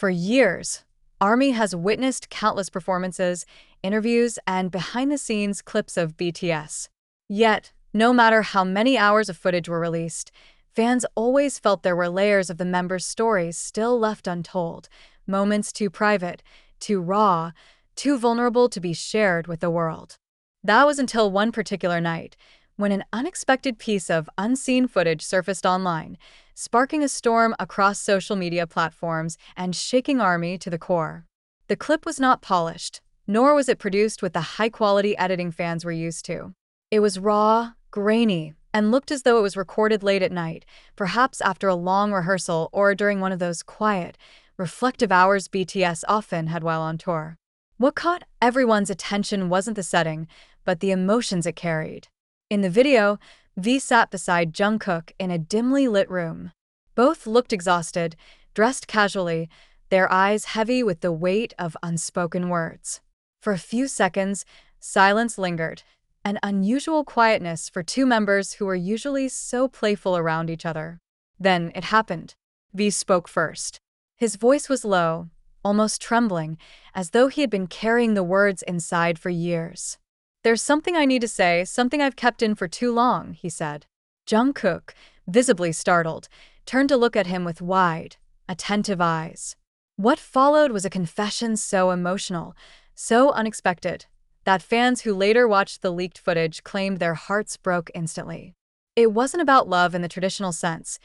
For years, ARMY has witnessed countless performances, interviews, and behind-the-scenes clips of BTS. Yet, no matter how many hours of footage were released, fans always felt there were layers of the members' stories still left untold, moments too private, too raw, too vulnerable to be shared with the world. That was until one particular night, when an unexpected piece of unseen footage surfaced online, sparking a storm across social media platforms and shaking ARMY to the core. The clip was not polished, nor was it produced with the high-quality editing fans were used to. It was raw, grainy, and looked as though it was recorded late at night, perhaps after a long rehearsal or during one of those quiet, reflective hours BTS often had while on tour. What caught everyone's attention wasn't the setting, but the emotions it carried. In the video, V sat beside Jungkook in a dimly lit room. Both looked exhausted, dressed casually, their eyes heavy with the weight of unspoken words. For a few seconds, silence lingered, an unusual quietness for two members who were usually so playful around each other. Then it happened. V spoke first. His voice was low, almost trembling, as though he had been carrying the words inside for years. "There's something I need to say, something I've kept in for too long," he said. Jungkook, visibly startled, turned to look at him with wide, attentive eyes. What followed was a confession so emotional, so unexpected, that fans who later watched the leaked footage claimed their hearts broke instantly. It wasn't about love in the traditional sense,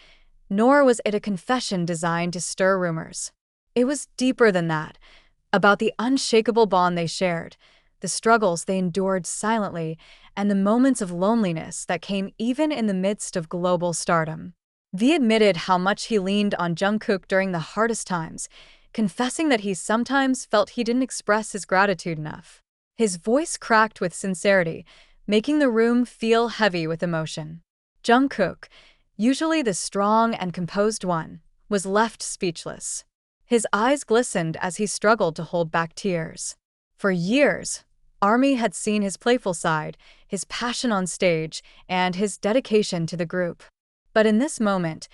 nor was it a confession designed to stir rumors. It was deeper than that, about the unshakable bond they shared, the struggles they endured silently, and the moments of loneliness that came even in the midst of global stardom. V admitted how much he leaned on Jungkook during the hardest times, confessing that he sometimes felt he didn't express his gratitude enough. His voice cracked with sincerity, making the room feel heavy with emotion. Jungkook, usually the strong and composed one, was left speechless. His eyes glistened as he struggled to hold back tears. For years, ARMY had seen his playful side, his passion on stage, and his dedication to the group. But in this moment,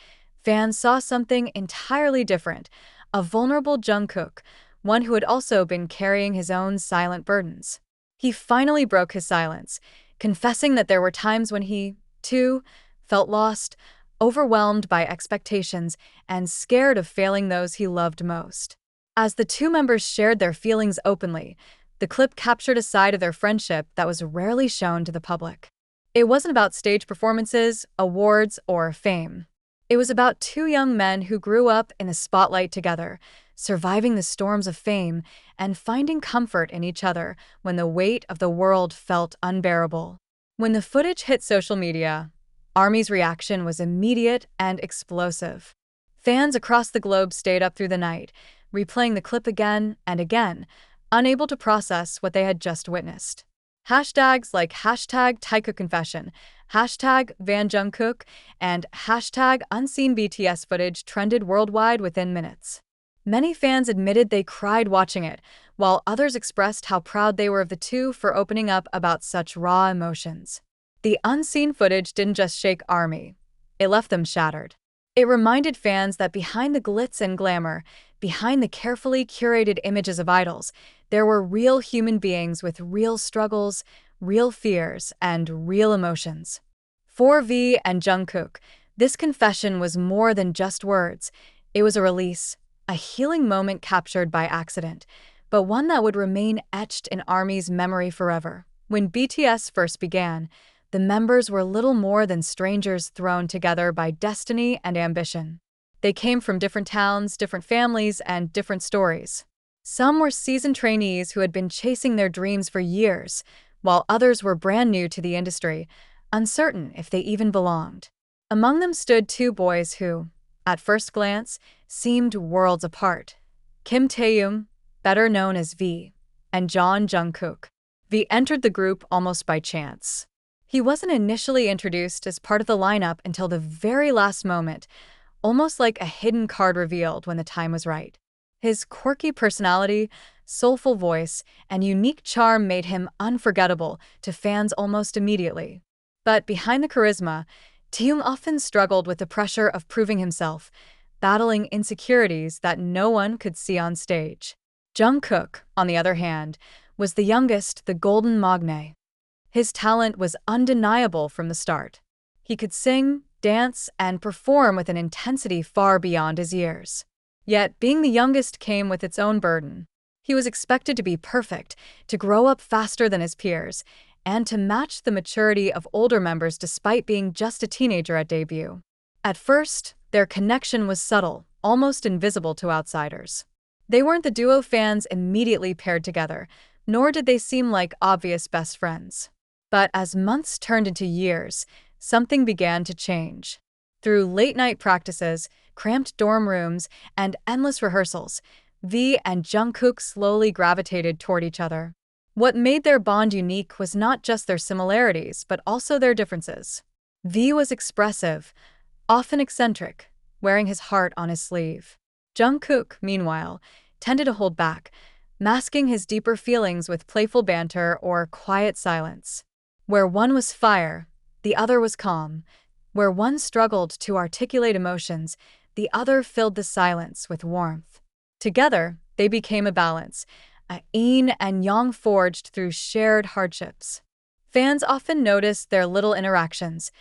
fans saw something entirely different, a vulnerable Jungkook, one who had also been carrying his own silent burdens. He finally broke his silence, confessing that there were times when he, too, felt lost, overwhelmed by expectations, and scared of failing those he loved most. As the two members shared their feelings openly, the clip captured a side of their friendship that was rarely shown to the public. It wasn't about stage performances, awards, or fame. It was about two young men who grew up in the spotlight together, surviving the storms of fame and finding comfort in each other when the weight of the world felt unbearable. When the footage hit social media, ARMY's reaction was immediate and explosive. Fans across the globe stayed up through the night, replaying the clip again and again, unable to process what they had just witnessed. Hashtags like #TaehyungConfession, #VanJungkook, and #UnseenBTS footage trended worldwide within minutes. Many fans admitted they cried watching it, while others expressed how proud they were of the two for opening up about such raw emotions. The unseen footage didn't just shake ARMY, it left them shattered. It reminded fans that behind the glitz and glamour, behind the carefully curated images of idols, there were real human beings with real struggles, real fears, and real emotions. For V and Jungkook, this confession was more than just words. It was a release, a healing moment captured by accident, but one that would remain etched in ARMY's memory forever. When BTS first began, the members were little more than strangers thrown together by destiny and ambition. They came from different towns, different families, and different stories. Some were seasoned trainees who had been chasing their dreams for years, while others were brand new to the industry, uncertain if they even belonged. Among them stood two boys who, at first glance, seemed worlds apart. Kim Taehyung, better known as V, and Jungkook. V entered the group almost by chance. He wasn't initially introduced as part of the lineup until the very last moment, almost like a hidden card revealed when the time was right. His quirky personality, soulful voice, and unique charm made him unforgettable to fans almost immediately. But behind the charisma, Taehyung often struggled with the pressure of proving himself, battling insecurities that no one could see on stage. Jungkook, on the other hand, was the youngest, the golden magne. His talent was undeniable from the start. He could sing, dance, and perform with an intensity far beyond his years. Yet, being the youngest came with its own burden. He was expected to be perfect, to grow up faster than his peers, and to match the maturity of older members despite being just a teenager at debut. At first, their connection was subtle, almost invisible to outsiders. They weren't the duo fans immediately paired together, nor did they seem like obvious best friends. But as months turned into years, something began to change. Through late-night practices, cramped dorm rooms, and endless rehearsals, V and Jungkook slowly gravitated toward each other. What made their bond unique was not just their similarities, but also their differences. V was expressive, often eccentric, wearing his heart on his sleeve. Jungkook, meanwhile, tended to hold back, masking his deeper feelings with playful banter or quiet silence. Where one was fire, the other was calm. Where one struggled to articulate emotions, the other filled the silence with warmth. Together, they became a balance, a yin and yang forged through shared hardships. Fans often noticed their little interactions,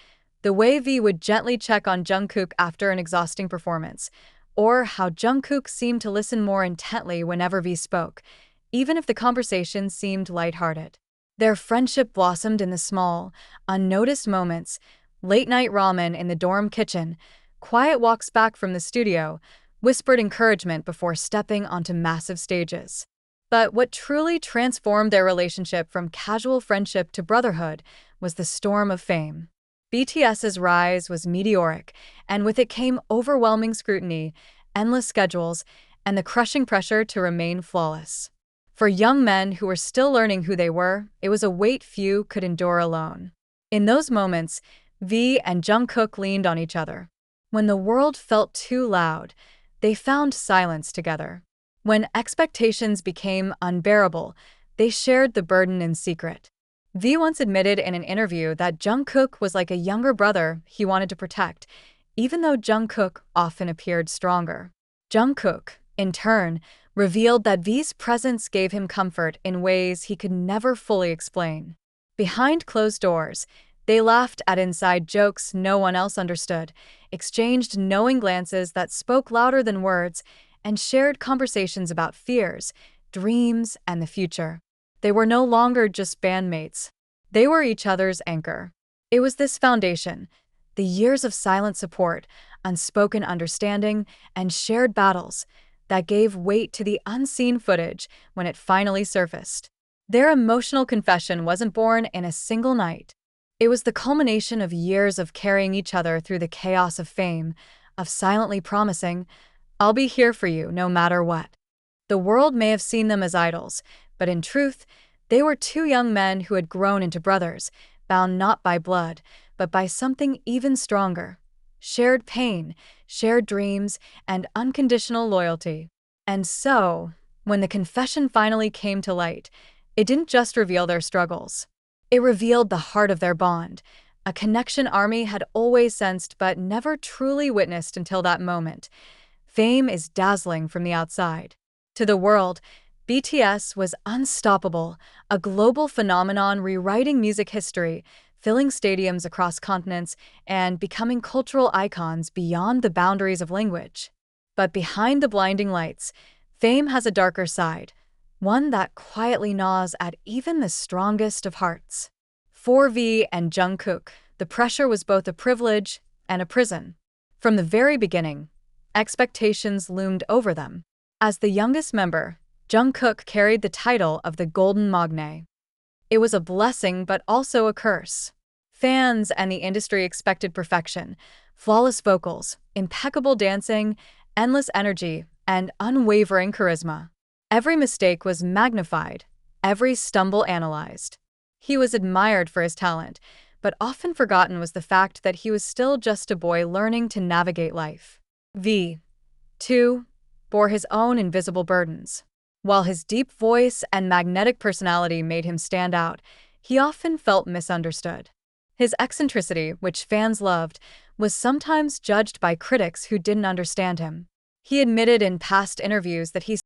the way V would gently check on Jungkook after an exhausting performance, or how Jungkook seemed to listen more intently whenever V spoke, even if the conversation seemed lighthearted. Their friendship blossomed in the small, unnoticed moments: late-night ramen in the dorm kitchen, quiet walks back from the studio, whispered encouragement before stepping onto massive stages. But what truly transformed their relationship from casual friendship to brotherhood was the storm of fame. BTS's rise was meteoric, and with it came overwhelming scrutiny, endless schedules, and the crushing pressure to remain flawless. For young men who were still learning who they were, it was a weight few could endure alone. In those moments, V and Jungkook leaned on each other. When the world felt too loud, they found silence together. When expectations became unbearable, they shared the burden in secret. V once admitted in an interview that Jungkook was like a younger brother he wanted to protect, even though Jungkook often appeared stronger. Jungkook, in turn, revealed that V's presence gave him comfort in ways he could never fully explain. Behind closed doors, they laughed at inside jokes no one else understood, exchanged knowing glances that spoke louder than words, and shared conversations about fears, dreams, and the future. They were no longer just bandmates. They were each other's anchor. It was this foundation, the years of silent support, unspoken understanding, and shared battles, that gave weight to the unseen footage when it finally surfaced. Their emotional confession wasn't born in a single night. It was the culmination of years of carrying each other through the chaos of fame, of silently promising, "I'll be here for you no matter what." The world may have seen them as idols, but in truth, they were two young men who had grown into brothers, bound not by blood, but by something even stronger: shared pain, shared dreams, and unconditional loyalty. And so, when the confession finally came to light, it didn't just reveal their struggles. It revealed the heart of their bond, a connection ARMY had always sensed but never truly witnessed until that moment. Fame is dazzling from the outside. To the world, BTS was unstoppable, a global phenomenon rewriting music history, filling stadiums across continents, and becoming cultural icons beyond the boundaries of language. But behind the blinding lights, fame has a darker side, one that quietly gnaws at even the strongest of hearts. For V and Jungkook, the pressure was both a privilege and a prison. From the very beginning, expectations loomed over them. As the youngest member, Jungkook carried the title of the Golden Magne. It was a blessing but also a curse. Fans and the industry expected perfection: flawless vocals, impeccable dancing, endless energy, and unwavering charisma. Every mistake was magnified, every stumble analyzed. He was admired for his talent, but often forgotten was the fact that he was still just a boy learning to navigate life. V, too, bore his own invisible burdens. While his deep voice and magnetic personality made him stand out, he often felt misunderstood. His eccentricity, which fans loved, was sometimes judged by critics who didn't understand him. He admitted in past interviews that he